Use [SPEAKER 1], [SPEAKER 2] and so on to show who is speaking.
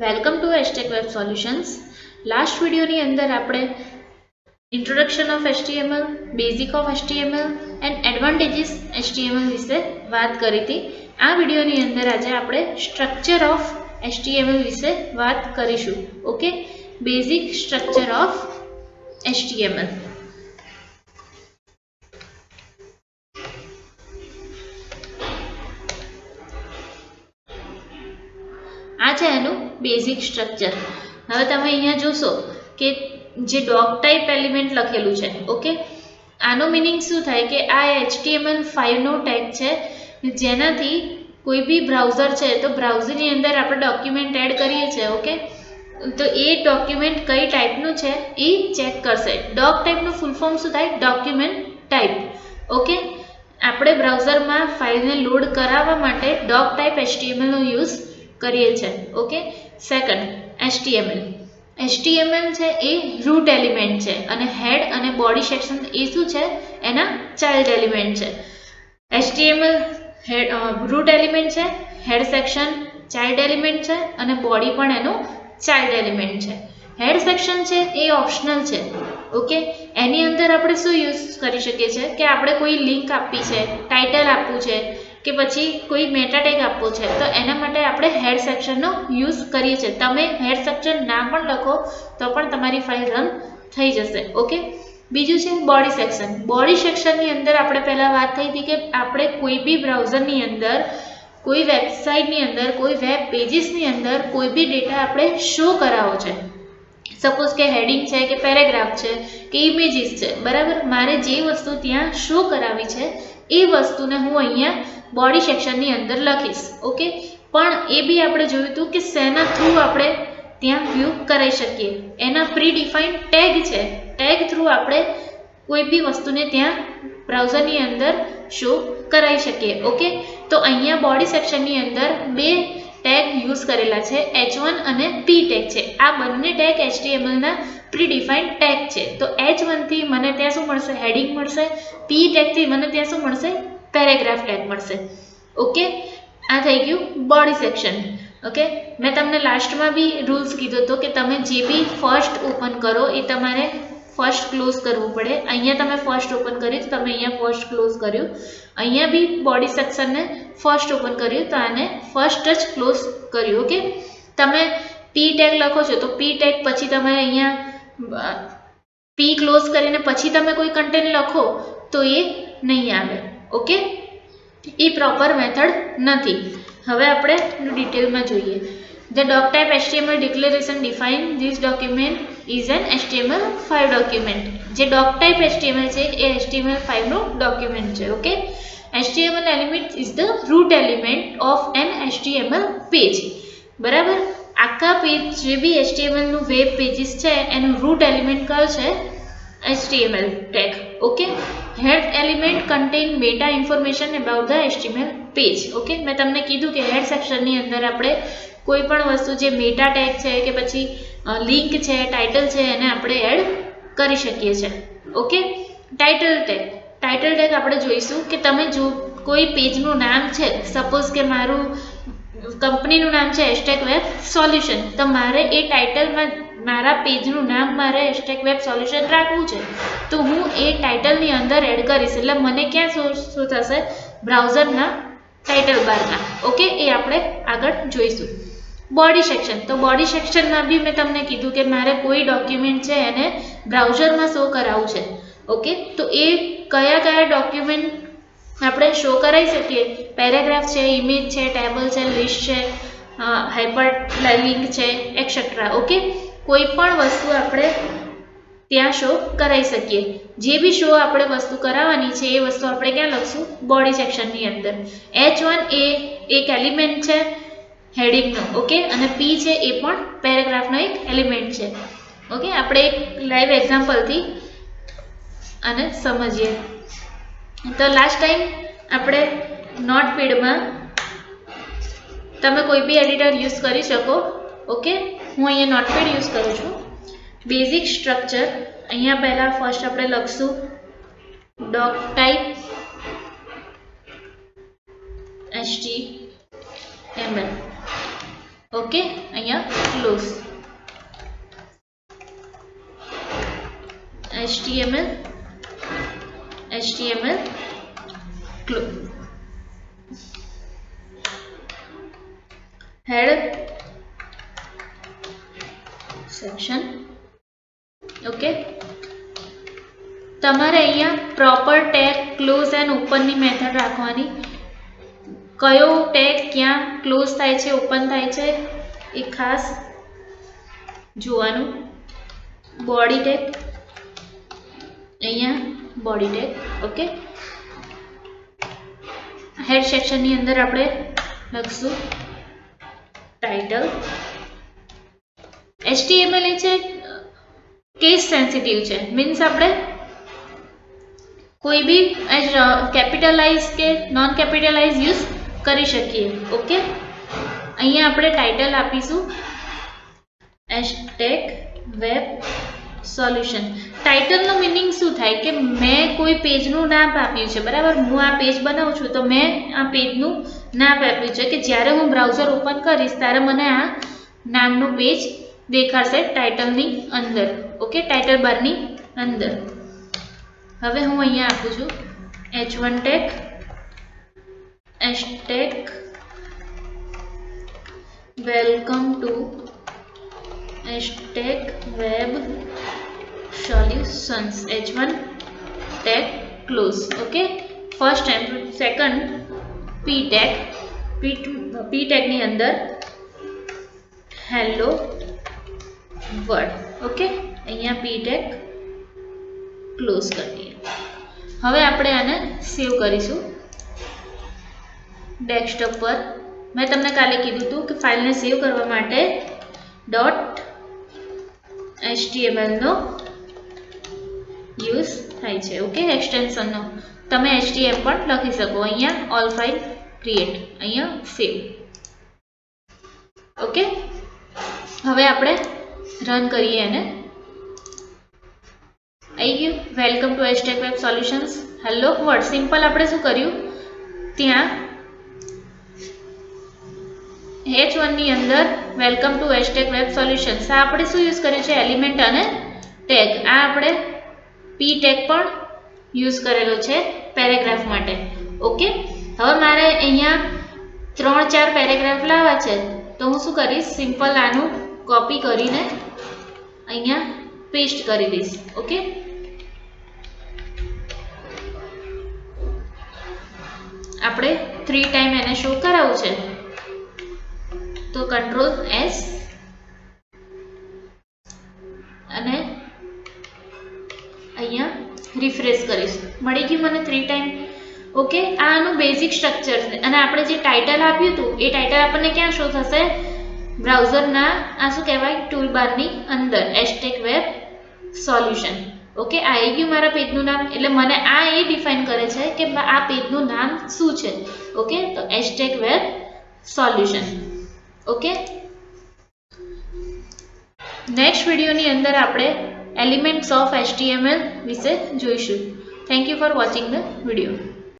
[SPEAKER 1] Welcome to Astech web solutions. Last વિડીયોની અંદર આપણે introduction of HTML, basic of HTML and advantages HTML વિશે વાત કરી હતી. આ વિડીયોની અંદર આજે આપણે સ્ટ્રક્ચર ઓફ HTML વિશે વાત કરીશું. Okay, basic structure of HTML. આ છે એનું બેઝિક સ્ટ્રક્ચર. હવે તમે અહીંયા જોશો કે જે ડોક ટાઈપ એલિમેન્ટ લખેલું છે. ઓકે, આનો મિનિંગ શું થાય કે આ HTML5 નો ટેગ છે, જેનાથી કોઈ બી બ્રાઉઝર છે તો બ્રાઉઝરની અંદર આપણે ડોક્યુમેન્ટ એડ કરીએ છીએ. ઓકે, તો એ ડોક્યુમેન્ટ કઈ ટાઈપનું છે એ ચેક કરશે. ડોક ટાઈપનું ફૂલ ફોર્મ શું થાય? Document type. ઓકે, આપણે બ્રાઉઝરમાં ફાઇલને લોડ કરાવવા માટે ડોક ટાઈપ HTML નો યુઝ કરીએ છીએ. ઓકે, સેકન્ડ HTML છે એ રૂટ એલિમેન્ટ છે અને હેડ અને બોડી સેક્શન એ શું છે? એના ચાઇલ્ડ એલિમેન્ટ છે. HTML રૂટ એલિમેન્ટ છે, હેડ સેક્શન ચાઇલ્ડ એલિમેન્ટ છે અને બોડી પણ એનું ચાઇલ્ડ એલિમેન્ટ છે. હેડ સેક્શન છે એ ઓપ્શનલ છે. ઓકે, એની અંદર આપણે શું યુઝ કરી શકીએ છીએ કે આપણે કોઈ લિંક આપવી છે, ટાઇટલ આપવું છે કે પછી કોઈ મેટા ટેગ આપવો છે, તો એના માટે આપણે હેડ સેક્શનનો યુઝ કરીએ છીએ. તમે હેડ સેક્શન ના પણ લખો તો પણ તમારી ફાઇલ રન થઈ જશે. ઓકે, બીજું છે બોડી સેક્શન. બોડી સેક્શનની અંદર આપણે પહેલાં વાત થઈ હતી કે આપણે કોઈ બી બ્રાઉઝરની અંદર, કોઈ વેબસાઇટની અંદર, કોઈ વેબ પેજીસની અંદર કોઈ બી ડેટા આપણે શો કરાવો છે. સપોઝ કે હેડિંગ છે કે પેરેગ્રાફ છે કે ઇમેજીસ છે, બરાબર. મારે જે વસ્તુ ત્યાં શો કરાવી છે એ વસ્તુને હું અહીંયા બોડી સેક્શનની અંદર લખીશ. ઓકે, પણ એ બી આપણે જોયું હતું કે શેના થ્રુ આપણે ત્યાં વ્યૂ કરાવી શકીએ. એના પ્રી ડિફાઇન્ડ ટેગ છે. ટેગ થ્રુ આપણે કોઈ બી વસ્તુને ત્યાં બ્રાઉઝરની અંદર શો કરાવી શકીએ. ઓકે, તો અહીંયા બોડી સેક્શનની અંદર બે ટેગ યુઝ કરેલા છે, H1 અને P ટેગ છે. આ બંને ટેગ HTML ના પ્રી ડિફાઇન્ડ ટેગ છે. તો H1 થી મને ત્યાં શું મળશે? હેડિંગ મળશે. P ટેગ થી મને ત્યાં શું મળશે? પેરેગ્રાફ ટેગ મળશે. ઓકે, આ થઈ ગયું બોડી સેક્શન. ઓકે, મેં તમને લાસ્ટમાં બી રૂલ્સ કીધો હતો કે તમે જે બી ફર્સ્ટ ઓપન કરો એ તમારે ફર્સ્ટ ક્લોઝ કરવું પડે. અહીંયા તમે ફર્સ્ટ ઓપન કર્યું તો તમે અહીંયા ફર્સ્ટ ક્લોઝ કર્યું. અહીંયા બી બોડી સેક્શનને ફર્સ્ટ ઓપન કર્યું તો આને ફર્સ્ટ જ ક્લોઝ કર્યું. ઓકે, તમે P ટેગ લખો છો તો P ટેગ પછી તમે અહીંયા P ક્લોઝ કરીને પછી તમે કોઈ કન્ટેન્ટ લખો તો એ નહીં આવે. ઓકે, એ પ્રોપર મેથડ નથી. હવે આપણે ડિટેલમાં જોઈએ. The doc type HTML declaration define this document is an HTML5 document. જે doc type HTML છે એ HTML5 નું ડોક્યુમેન્ટ છે. Okay, HTML element is the root element of an HTML page. બરાબર, આખા પેજ જે બી HTML નું વેબ પેજીસ છે એનું રૂટ એલિમેન્ટ કયો છે? HTML tag. Okay, head element contain meta information about the HTML page. Okay, મેં તમને કીધું કે હેડ સેક્શનની અંદર આપણે કોઈ પણ વસ્તુ જે મેટા ટેગ છે કે પછી લિંક છે, ટાઇટલ છે, એને આપણે એડ કરી શકીએ છીએ. ઓકે, ટાઇટલ ટેગ આપણે જોઈશું કે તમે જો કોઈ પેજનું નામ છે, સપોઝ કે મારું કંપનીનું નામ છે એસ્ટેક વેબ સોલ્યુશન, તો મારે એ ટાઇટલમાં મારા પેજનું નામ મારે એસ્ટેક વેબ સોલ્યુશન રાખવું છે તો હું એ ટાઇટલની અંદર એડ કરીશ. એટલે મને ક્યાં શું થશે? બ્રાઉઝરના ટાઇટલ બારમાં. ઓકે, એ આપણે આગળ જોઈશું. Body section. તો બોડી સેક્શનમાં બી મેં તમને કીધું કે મારે કોઈ ડોક્યુમેન્ટ છે એને બ્રાઉઝરમાં શો કરાવવું છે. ઓકે, તો એ કયા ડોક્યુમેન્ટ આપણે શો કરાવી શકીએ? પેરેગ્રાફ છે, ઇમેજ છે, ટેબલ છે, લિસ્ટ છે, હાઇપર લિંક છે, એક્સેટ્રા. ઓકે, કોઈ પણ વસ્તુ આપણે ત્યાં શો કરાવી શકીએ. જે બી શો આપણે વસ્તુ કરાવવાની છે એ વસ્તુ આપણે ક્યાં લખશું? બોડી સેક્શનની અંદર. H1 એ એક એલિમેન્ટ છે હેડિંગનો. ઓકે, અને P છે એ પણ પેરેગ્રાફનો એક એલિમેન્ટ છે. ઓકે, આપણે એક લાઈવ એક્ઝામ્પલથી આને સમજીએ. તો લાસ્ટ ટાઈમ આપણે નોટપેડમાં તમે કોઈ બી એડિટર યુઝ કરી શકો. ઓકે, હું અહીંયા નોટપેડ યુઝ કરું છું. બેઝિક સ્ટ્રક્ચર અહીંયા પહેલાં ફર્સ્ટ આપણે લખશું doc type HTML. ઓકે, અહીંયા close HTML close head section. Okay, તમારે અહીંયા પ્રોપર ટેગ ક્લોઝ એન્ડ ઓપનની મેથડ રાખવાની. કયો ટેગ ક્યાં ક્લોઝ થાય છે, ઓપન થાય છે એ ખાસ જોવાનું. બોડી ટેગ, અહીંયા બોડી ટેગ. ઓકે, હેડ સેક્શનની અંદર આપણે લખશું ટાઇટલ. HTML એ છે કેસ સેન્સિટિવ છે, મીન્સ આપણે કોઈ બી કેપિટલાઇઝ કે નોન કેપિટલાઇઝ યુઝ કરી શકીએ. ઓકે, અહીંયા આપણે ટાઇટલ આપીશું # વેબ સોલ્યુશન. ટાઇટલનો મિનિંગ શું થાય કે મેં કોઈ પેજનું નામ આપ્યું છે, બરાબર. હું આ પેજ બનાવું છું તો મેં આ પેજનું નામ આપ્યું છે કે જ્યારે હું બ્રાઉઝર ઓપન કરીશ ત્યારે મને આ નામનું પેજ દેખાશે ટાઇટલની અંદર. ઓકે, ટાઇટલ બારની અંદર. હવે હું અહીંયા આપું છું h1 tag welcome to #web solutions h1 tag close. Okay, first and second p ટેગની અંદર હેલો વર્ડ. ઓકે, અહીંયા p ટેગ ક્લોઝ કરી દઈએ. હવે આપણે આને સેવ કરીશું ડેસ્કટોપ પર. મેં તમને કાલે કીધું હતું કે ફાઇલને સેવ કરવા માટે .html નો યુઝ થાય છે. ઓકે, એક્સટેન્શનનો તમે html પણ લખી શકો. અહીંયા ઓલ ફાઇલ ક્રિએટ, અહીંયા સેવ. ઓકે, હવે આપણે રન કરીએ એને. આવી ગયું welcome to #web solutions hello word. Simple આપણે શું કર્યું, ત્યાં h1 ની અંદર વેલકમ ટુ #વેબ સોલ્યુશન્સ આ આપણે શું યુઝ કર્યું છે, એલિમેન્ટ અને ટેગ. આ આપણે p ટેગ પણ યુઝ કરેલો છે પેરેગ્રાફ માટે. ઓકે, હવે મારે અહીંયા 3-4 પેરેગ્રાફ લાવવા છે તો હું શું કરીશ, સિમ્પલ આનું કોપી કરીને અહીંયા પેસ્ટ કરી દઈશ. ઓકે, આપણે 3 ટાઈમ એને શો કરાવવું છે તો Ctrl+S અને અહીંયા રિફ્રેશ કરીશ. મળી ગયું મને 3 ટાઈમ. ઓકે, આ આનું બેઝિક સ્ટ્રક્ચર છે. અને આપણે જે ટાઇટલ આપ્યું હતું એ ટાઇટલ આપણને ક્યાં શો થશે, બ્રાઉઝરના આ શું કહેવાય ટૂલબારની અંદર #વેબ સોલ્યુશન. ઓકે, આ આવી ગયું મારા પેજનું નામ. એટલે મને આ એ ડિફાઇન કરે છે કે આ પેજનું નામ શું છે. ઓકે, તો #વેબ સોલ્યુશન. ઓકે, નેક્સ્ટ વિડીયોની અંદર આપણે એલિમેન્ટ્સ ઓફ HTML વિશે જોઈશું. Thank you for watching the video.